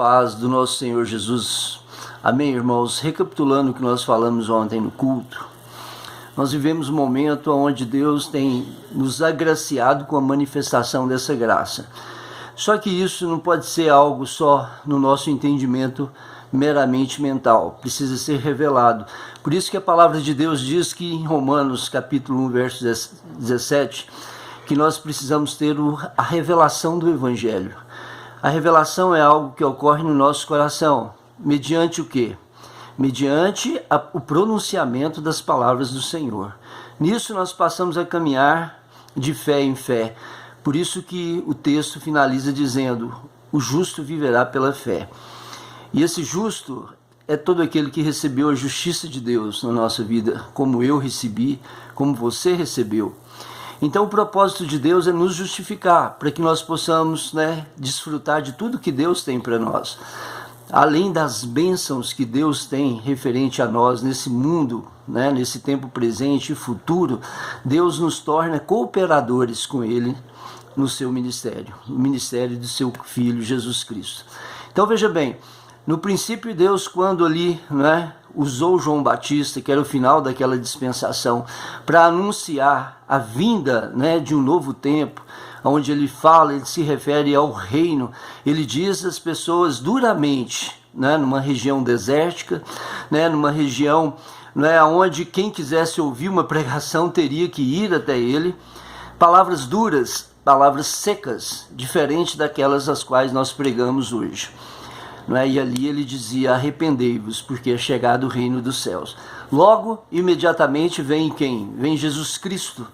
paz do nosso Senhor Jesus. Amém, irmãos? Recapitulando o que nós falamos ontem no culto, nós vivemos um momento onde Deus tem nos agraciado com a manifestação dessa graça. Só que isso não pode ser algo só no nosso entendimento meramente mental, precisa ser revelado. Por isso que a palavra de Deus diz que em Romanos capítulo 1, verso 17, que nós precisamos ter a revelação do Evangelho. A revelação é algo que ocorre no nosso coração, mediante o quê? Mediante o pronunciamento das palavras do Senhor. Nisso nós passamos a caminhar de fé em fé. Por isso que o texto finaliza dizendo, o justo viverá pela fé. E esse justo é todo aquele que recebeu a justiça de Deus na nossa vida, como eu recebi, como você recebeu. Então o propósito de Deus é nos justificar, para que nós possamos desfrutar de tudo que Deus tem para nós. Além das bênçãos que Deus tem referente a nós nesse mundo, nesse tempo presente e futuro, Deus nos torna cooperadores com Ele no seu ministério, no ministério do seu Filho Jesus Cristo. Então veja bem, no princípio Deus, quando ali usou João Batista, que era o final daquela dispensação, para anunciar a vinda de um novo tempo, onde ele fala, ele se refere ao reino, ele diz às pessoas duramente, numa região desértica, numa região onde quem quisesse ouvir uma pregação teria que ir até ele, palavras duras, palavras secas, diferente daquelas as quais nós pregamos hoje. E ali ele dizia, arrependei-vos, porque é chegado o reino dos céus. Logo, imediatamente vem quem? Vem Jesus Cristo,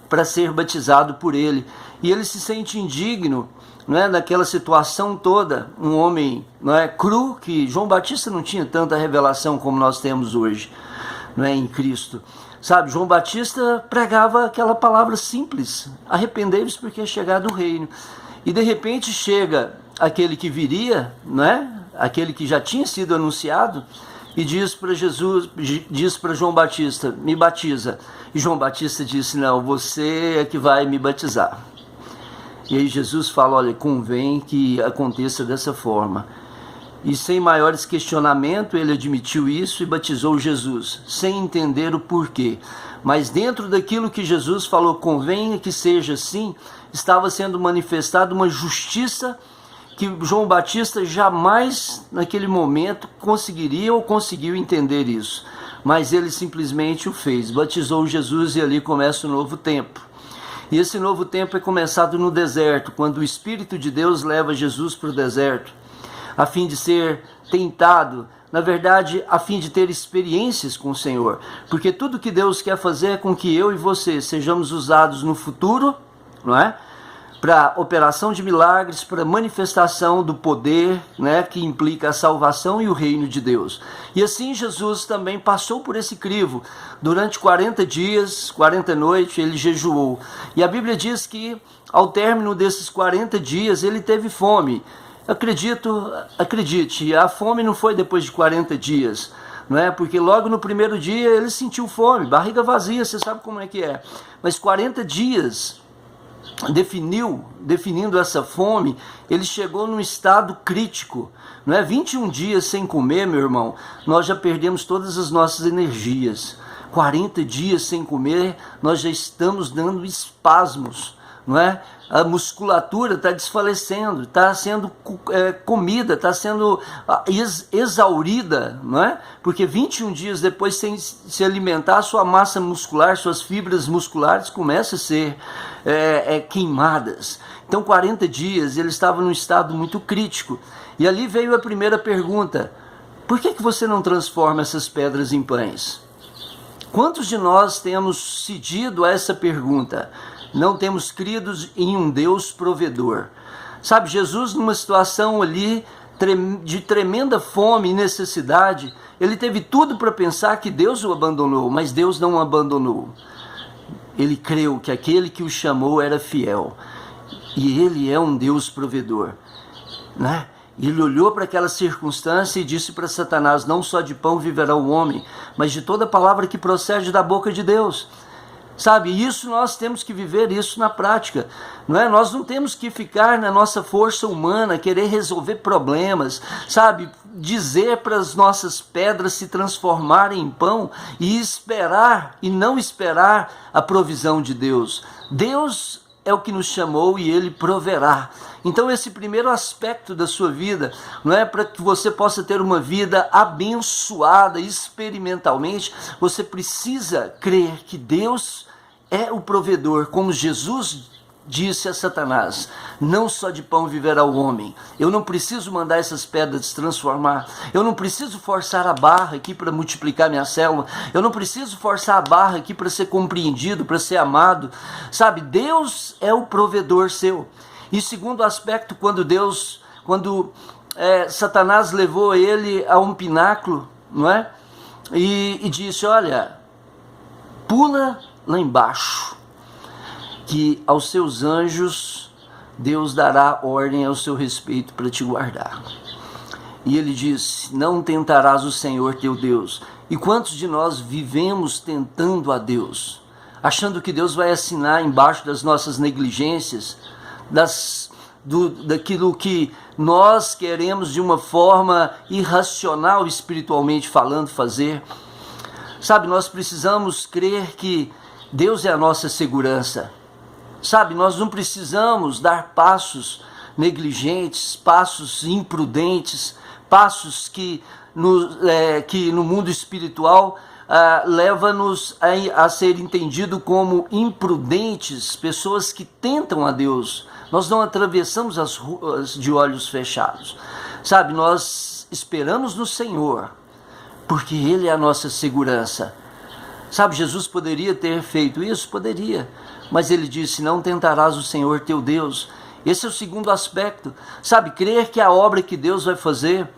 para ser batizado por ele. E ele se sente indigno, daquela situação toda, um homem cru, que João Batista não tinha tanta revelação como nós temos hoje, em Cristo. Sabe, João Batista pregava aquela palavra simples, arrependei-vos porque é chegado o reino. E de repente chega aquele que viria, aquele que já tinha sido anunciado, e diz para Jesus, diz para João Batista, me batiza. E João Batista disse, não, você é que vai me batizar. E aí Jesus fala, olha, convém que aconteça dessa forma. E sem maiores questionamentos, ele admitiu isso e batizou Jesus, sem entender o porquê. Mas dentro daquilo que Jesus falou, convém que seja assim, estava sendo manifestada uma justiça que João Batista jamais, naquele momento, conseguiria ou conseguiu entender isso. Mas ele simplesmente o fez, batizou Jesus e ali começa um novo tempo. E esse novo tempo é começado no deserto, quando o Espírito de Deus leva Jesus para o deserto, a fim de ser tentado, na verdade, a fim de ter experiências com o Senhor. Porque tudo que Deus quer fazer é com que eu e você sejamos usados no futuro, para operação de milagres, para manifestação do poder, que implica a salvação e o reino de Deus. E assim Jesus também passou por esse crivo. Durante 40 dias, 40 noites, ele jejuou. E a Bíblia diz que ao término desses 40 dias ele teve fome. Acredite, a fome não foi depois de 40 dias, porque logo no primeiro dia ele sentiu fome, barriga vazia, você sabe como é que é. Mas 40 dias... definindo essa fome, ele chegou num estado crítico. 21 dias sem comer, meu irmão, nós já perdemos todas as nossas energias. 40 dias sem comer, nós já estamos dando espasmos, A musculatura está desfalecendo, está sendo comida, está sendo exaurida, Porque 21 dias depois, sem se alimentar, sua massa muscular, suas fibras musculares começam a ser queimadas. Então 40 dias ele estava num estado muito crítico. E ali veio a primeira pergunta, por que você não transforma essas pedras em pães? Quantos de nós temos cedido a essa pergunta? Não temos crido em um Deus provedor. Sabe, Jesus numa situação ali de tremenda fome e necessidade, ele teve tudo para pensar que Deus o abandonou, mas Deus não o abandonou. Ele creu que aquele que o chamou era fiel. E ele é um Deus provedor. Ele olhou para aquela circunstância e disse para Satanás, não só de pão viverá o homem, mas de toda palavra que procede da boca de Deus. Sabe, isso nós temos que viver isso na prática, não é? Nós não temos que ficar na nossa força humana, querer resolver problemas, sabe? Dizer para as nossas pedras se transformarem em pão e esperar, e não esperar a provisão de Deus. Deus é o que nos chamou e Ele proverá. Então esse primeiro aspecto da sua vida, não é, para que você possa ter uma vida abençoada experimentalmente, você precisa crer que Deus é o provedor, como Jesus disse a Satanás: não só de pão viverá o homem. Eu não preciso mandar essas pedras se transformar, eu não preciso forçar a barra aqui para multiplicar minha célula, eu não preciso forçar a barra aqui para ser compreendido, para ser amado, sabe? Deus é o provedor seu. E segundo aspecto, quando Satanás levou ele a um pináculo, não é? E disse: olha, pula lá embaixo, que aos seus anjos Deus dará ordem ao seu respeito para te guardar. E ele disse: não tentarás o Senhor teu Deus. E quantos de nós vivemos tentando a Deus, achando que Deus vai assinar embaixo das nossas negligências, daquilo que nós queremos de uma forma irracional, espiritualmente falando, fazer? Sabe, nós precisamos crer que Deus é a nossa segurança. Sabe, nós não precisamos dar passos negligentes, passos imprudentes, passos que no mundo espiritual leva-nos a ser entendido como imprudentes, pessoas que tentam a Deus. Nós não atravessamos as ruas de olhos fechados. Sabe, nós esperamos no Senhor, porque Ele é a nossa segurança. Sabe, Jesus poderia ter feito isso? Poderia. Mas Ele disse: não tentarás o Senhor teu Deus. Esse é o segundo aspecto. Sabe, crer que a obra que Deus vai fazer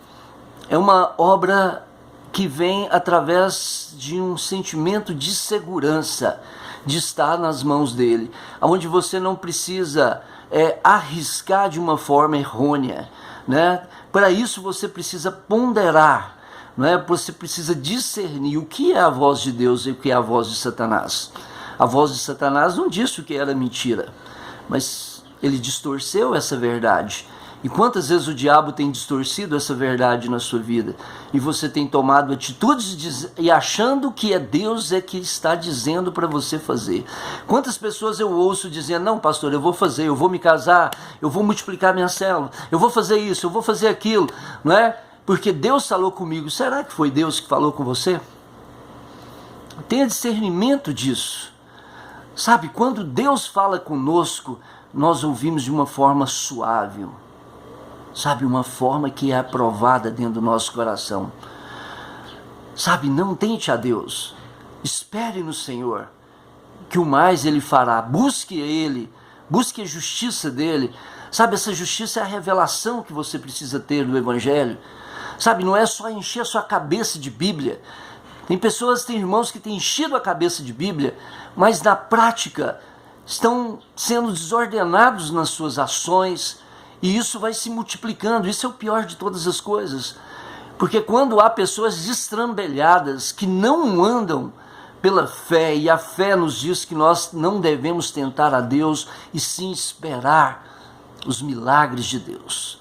é uma obra que vem através de um sentimento de segurança, de estar nas mãos dEle, onde você não precisa arriscar de uma forma errônea, né? Para isso você precisa ponderar, não é? Você precisa discernir o que é a voz de Deus e o que é a voz de Satanás. A voz de Satanás não disse o que era mentira, mas ele distorceu essa verdade. E quantas vezes o diabo tem distorcido essa verdade na sua vida? E você tem tomado atitudes e achando que é Deus que está dizendo para você fazer. Quantas pessoas eu ouço dizendo: não, pastor, eu vou fazer, eu vou me casar, eu vou multiplicar minha célula, eu vou fazer isso, eu vou fazer aquilo, não é? Porque Deus falou comigo. Será que foi Deus que falou com você? Tenha discernimento disso. Sabe, quando Deus fala conosco, nós ouvimos de uma forma suave. Sabe, uma forma que é aprovada dentro do nosso coração. Sabe, não tente a Deus. Espere no Senhor, que o mais Ele fará. Busque Ele, busque a justiça dEle. Sabe, essa justiça é a revelação que você precisa ter do Evangelho. Sabe, não é só encher a sua cabeça de Bíblia. Tem irmãos que têm enchido a cabeça de Bíblia, mas na prática estão sendo desordenados nas suas ações, e isso vai se multiplicando. Isso é o pior de todas as coisas, porque quando há pessoas destrambelhadas que não andam pela fé, e a fé nos diz que nós não devemos tentar a Deus, e sim esperar os milagres de Deus.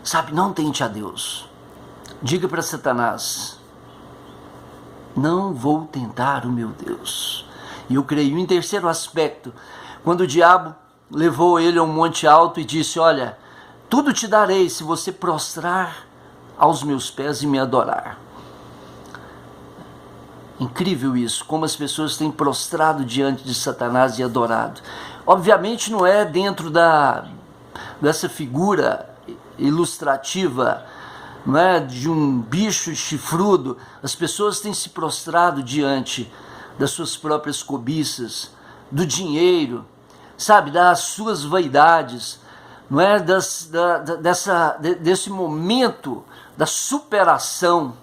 Sabe, não tente a Deus. Diga para Satanás: não vou tentar o meu Deus. E eu creio em terceiro aspecto, quando o diabo levou ele a um monte alto e disse: olha, tudo te darei se você prostrar aos meus pés e me adorar. Incrível isso, como as pessoas têm prostrado diante de Satanás e adorado. Obviamente não é dentro dessa figura ilustrativa, não é, de um bicho chifrudo. As pessoas têm se prostrado diante das suas próprias cobiças, do dinheiro, sabe, das suas vaidades, não é, desse momento da superação,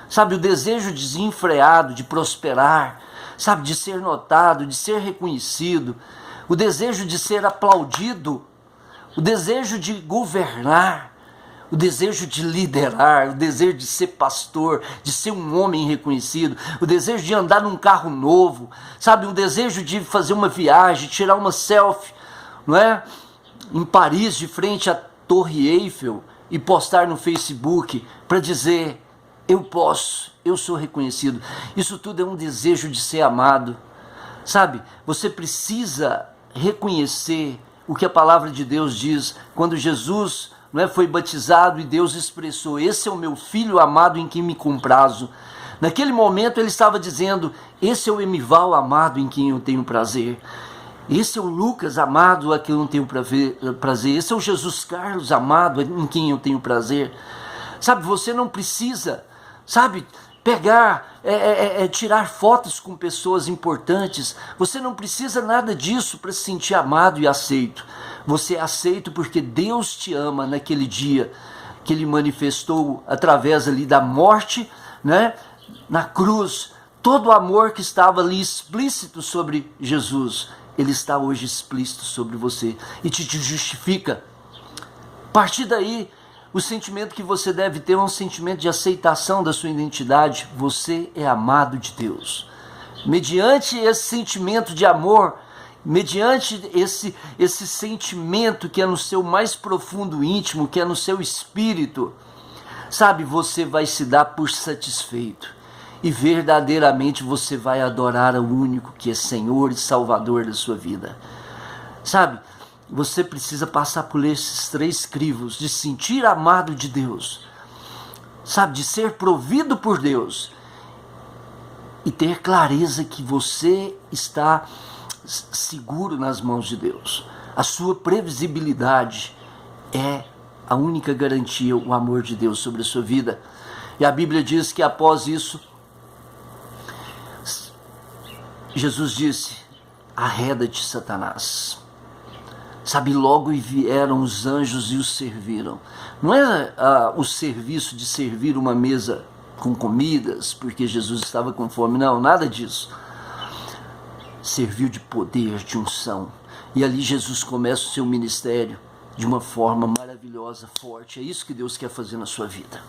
sabe, o desejo desenfreado de prosperar, sabe, de ser notado, de ser reconhecido, o desejo de ser aplaudido, o desejo de governar, o desejo de liderar, o desejo de ser pastor, de ser um homem reconhecido, o desejo de andar num carro novo, sabe, o desejo de fazer uma viagem, tirar uma selfie, não é? Em Paris, de frente à Torre Eiffel, e postar no Facebook para dizer: eu posso, eu sou reconhecido. Isso tudo é um desejo de ser amado, sabe? Você precisa reconhecer o que a palavra de Deus diz quando Jesus, não é, foi batizado e Deus expressou: esse é o meu filho amado em quem me comprazo. Naquele momento ele estava dizendo: esse é o Emival amado em quem eu tenho prazer. Esse é o Lucas amado a quem eu tenho prazer. Esse é o Jesus Carlos amado em quem eu tenho prazer. Sabe, você não precisa, sabe, pegar, tirar fotos com pessoas importantes. Você não precisa nada disso para se sentir amado e aceito. Você é aceito porque Deus te ama naquele dia que Ele manifestou através ali da morte, né, na cruz. Todo o amor que estava ali explícito sobre Jesus, Ele está hoje explícito sobre você e te justifica. A partir daí, o sentimento que você deve ter é um sentimento de aceitação da sua identidade. Você é amado de Deus. Mediante esse sentimento de amor, mediante esse sentimento que é no seu mais profundo íntimo, que é no seu espírito, sabe, você vai se dar por satisfeito. E verdadeiramente você vai adorar o único que é Senhor e Salvador da sua vida. Sabe, você precisa passar por esses 3 crivos, de sentir amado de Deus, sabe, de ser provido por Deus, e ter clareza que você está seguro nas mãos de Deus. A sua previsibilidade é a única garantia, o amor de Deus sobre a sua vida. E a Bíblia diz que após isso, Jesus disse: arreda-te, Satanás. Sabe, logo vieram os anjos e os serviram. Não é o serviço de servir uma mesa com comidas, porque Jesus estava com fome, não, nada disso. Serviu de poder, de unção. E ali Jesus começa o seu ministério de uma forma maravilhosa, forte. É isso que Deus quer fazer na sua vida.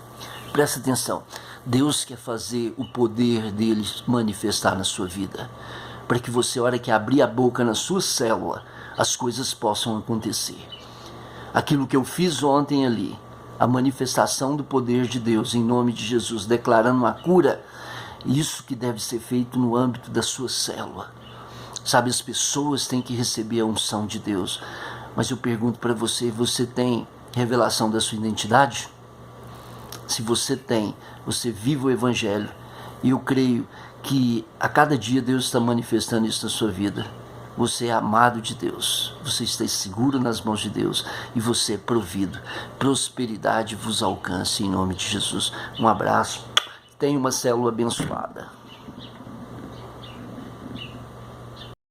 Presta atenção. Deus quer fazer o poder dele manifestar na sua vida, para que você, a hora que abrir a boca na sua célula, as coisas possam acontecer. Aquilo que eu fiz ontem ali, a manifestação do poder de Deus em nome de Jesus, declarando uma cura, isso que deve ser feito no âmbito da sua célula. Sabe, as pessoas têm que receber a unção de Deus. Mas eu pergunto para você, você tem revelação da sua identidade? Se você tem, você vive o Evangelho. E eu creio que a cada dia Deus está manifestando isso na sua vida. Você é amado de Deus, você está seguro nas mãos de Deus e você é provido. Prosperidade vos alcance em nome de Jesus. Um abraço, tenha uma célula abençoada.